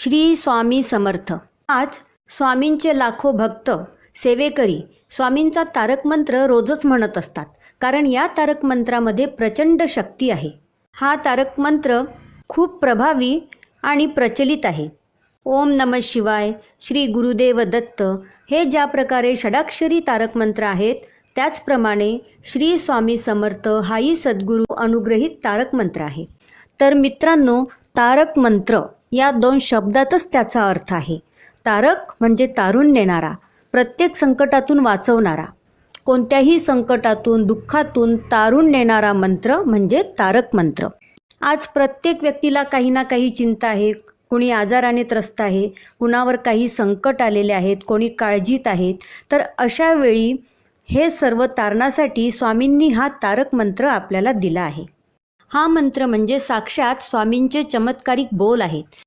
श्री स्वामी समर्थ। आज स्वामींचे लाखो भक्त सेवेकरी स्वामींचा तारक मंत्र रोजच म्हणत असतात, कारण या तारक मंत्रामध्ये प्रचंड शक्ती आहे। हा तारक मंत्र खूप प्रभावी आणि प्रचलित आहे। ओम नमः शिवाय, श्री गुरुदेव दत्त हे ज्या प्रकारे षडाक्षरी तारक मंत्र आहेत, त्याचप्रमाणे श्री स्वामी समर्थ हाही सद्गुरू अनुग्रहित तारक मंत्र आहे। तर मित्रांनो, तारक मंत्र या दोन शब्दातच त्याचा अर्थ आहे। तारक म्हणजे तारून नेणारा, प्रत्येक संकटातून वाचवणारा, कोणत्याही संकटातून दुःखातून तारून नेणारा मंत्र म्हणजे तारक मंत्र। आज प्रत्येक व्यक्तीला काही ना काही चिंता आहे, कोणी आजाराने त्रस्त आहे, कुणावर काही संकट आलेले आहेत, कोणी काळजीत आहेत। तर अशा वेळी हे सर्व तारणासाठी स्वामींनी हा तारक मंत्र आपल्याला दिला आहे। हा मंत्र म्हणजे साक्षात स्वामींचे चमत्कारिक बोल आहेत।